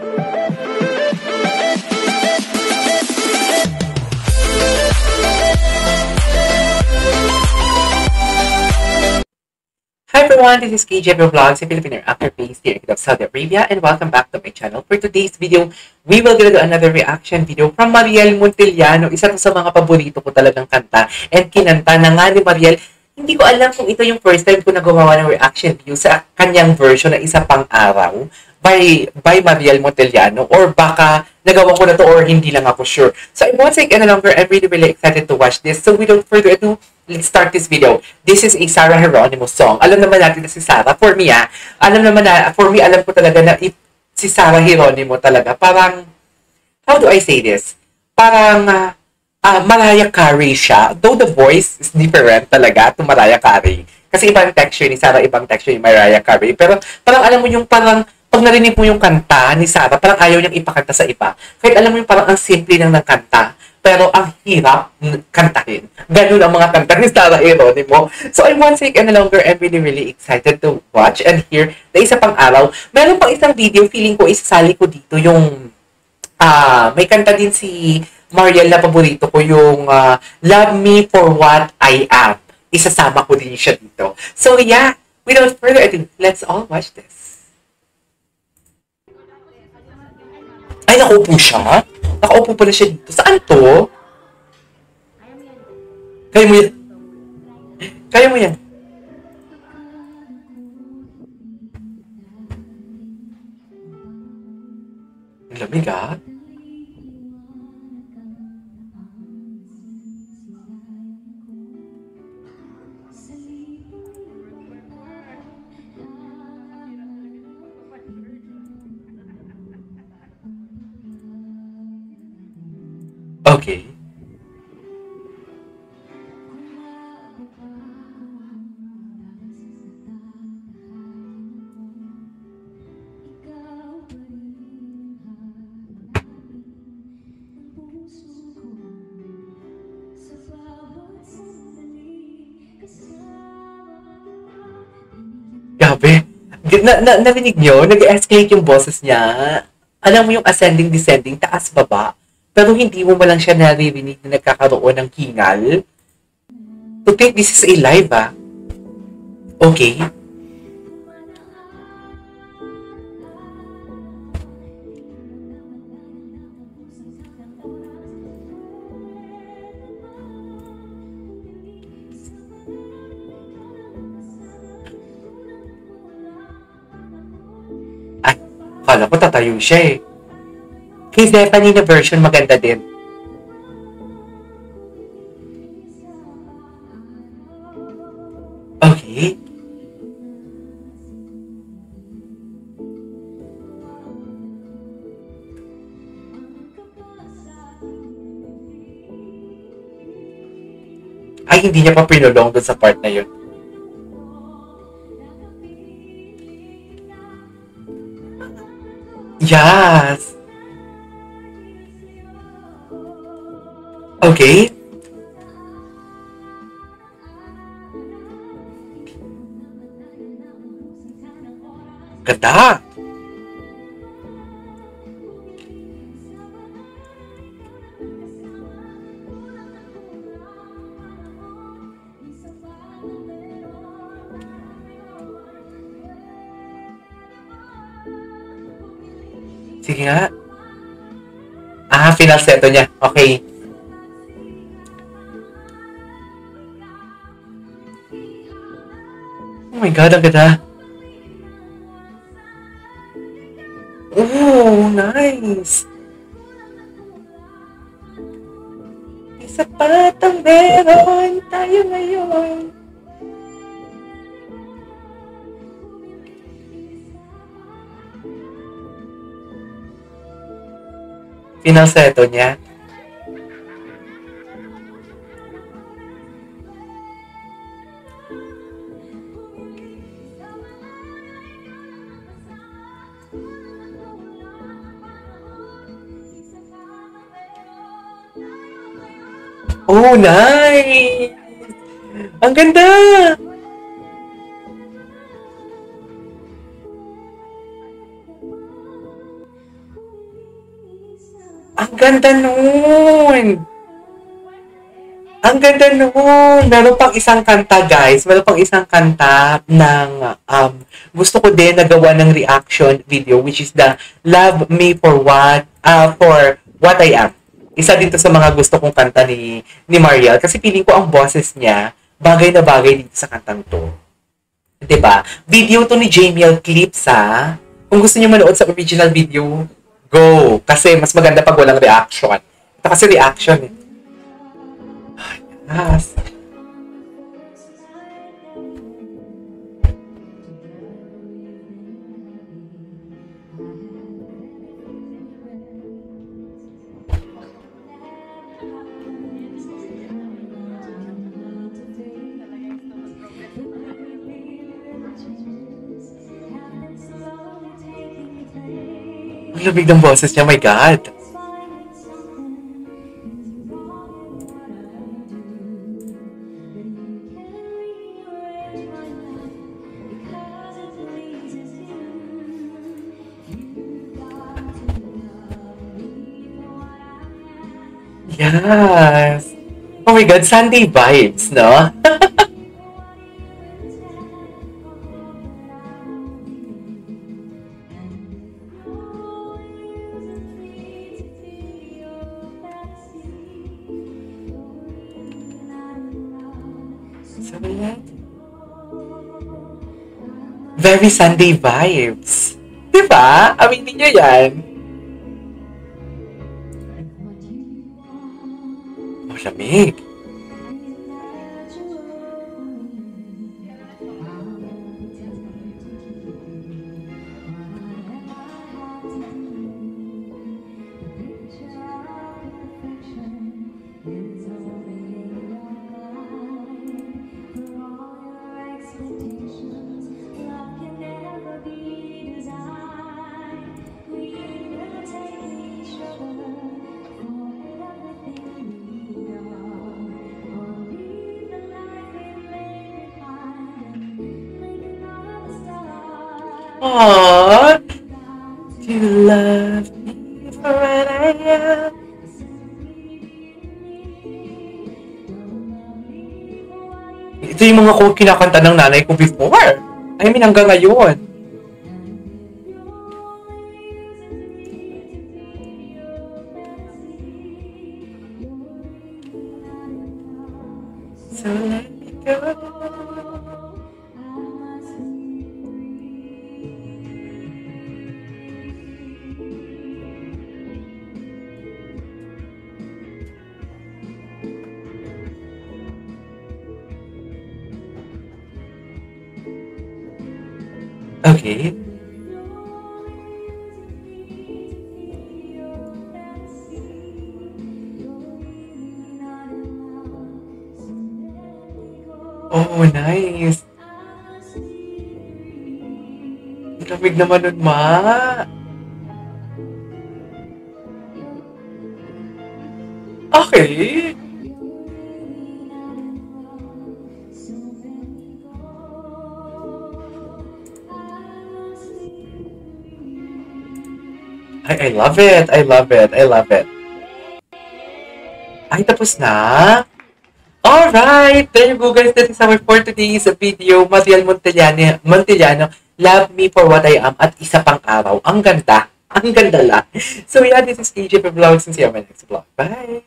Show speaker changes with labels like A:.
A: Hi everyone, this is KJB Vlogs, a Filipino actor based here in Saudi Arabia, and welcome back to my channel. For today's video, we will do another reaction video from Mariel Montellano. Isa to sa mga paborito ko talagang kanta, and kinanta na nga ni Mariel. Hindi ko alam kung ito yung first time ko na gumawa ng reaction video sa kanyang version na Isa Pang Araw by Mariel Montellano, or baka nagawa ko na to or hindi lang ako sure. So I won't take any longer. I'm really excited to watch this. So without further ado, let's start this video. This is a Sarah Geronimo song. Alam naman natin na si Sarah. For me, alam ko talaga na si Sarah Geronimo talaga. Parang, how do I say this? Parang, Mariah Carey siya. Though the voice is different talaga to Mariah Carey. Kasi ibang texture ni Sarah, ibang texture ni Mariah Carey. Pero parang alam mo yung parang, pag narinig mo yung kanta ni Sarah, parang ayaw niyang ipakanta sa iba. Kahit alam mo yung parang ang simple lang ng kanta, pero ang hirap kantahin. Ganun ang mga kanta ni Sarah Geronimo. So I won't take any longer. I'm really excited to watch and hear na Isa Pang Araw. Meron pang isang video, feeling ko isasali ko dito yung may kanta din si Mariel na paborito ko, yung Love Me For What I Am. Isasama ko din siya dito. So yeah, without further ado, let's all watch this. Ay, nakaupo siya? Nakaupo pala siya dito. Saan to? Kaya mo yan. Kaya mo yan. Ang lamig, ah. Okay. Grabe. Narinig nyo? Nag-escalate yung boses niya. Alam mo yung ascending, descending, taas, baba. Pero hindi mo malang siya naririnig na nagkakaroon ng hingal. To think this is a live, ah. Okay. Ay, akala ko tatayo siya eh. Kay Stephanie na version maganda din. Okay. Ay, hindi niya pa pinulong dun sa part na yun. Yes! Okay. Ganda. Sige nga. Final seto niya. Okay. Oh my God, ang ganda. Oh, nice. Isa pa ang meron tayo ngayon. Final seto niya. Oh, nice! Ang ganda! Ang ganda nun! Ang ganda nun! Meron pang isang kanta, guys. Meron pang isang kanta ng gusto ko din nagawa ng reaction video, which is the Love Me for What I Am. Isa din to sa mga gusto kong kanta ni Mariel kasi feeling ko ang boses niya bagay na bagay dito sa kantang to. 'Di ba? Video to ni Jamiel Clips, ha. Kung gusto niyo manood sa original video, go! Kasi mas maganda pag walang reaction. Ito kasi reaction eh. Yes. Ang lamig ng boses niya, my God. Yes. Oh my God, Sunday vibes, no? Very Sunday vibes. Diba? Aminin nyo yan. Oh, lamig. Aww, you love me for what I am. Ito yung mga kinakanta ng nanay ko before. I mean, hanggang ngayon. So let me go. Okay. Oh, nice. Lamig naman nun, ma. Okay. I love it. I love it. I love it. Ay, tapos na? Alright! There you go, guys. That is our for today's video. Mariel Montellano, Love Me for What I Am at Isa Pang Araw. Ang ganda. Ang ganda lang. So yeah, this is KJ Vlogs and see you on my next vlog. Bye!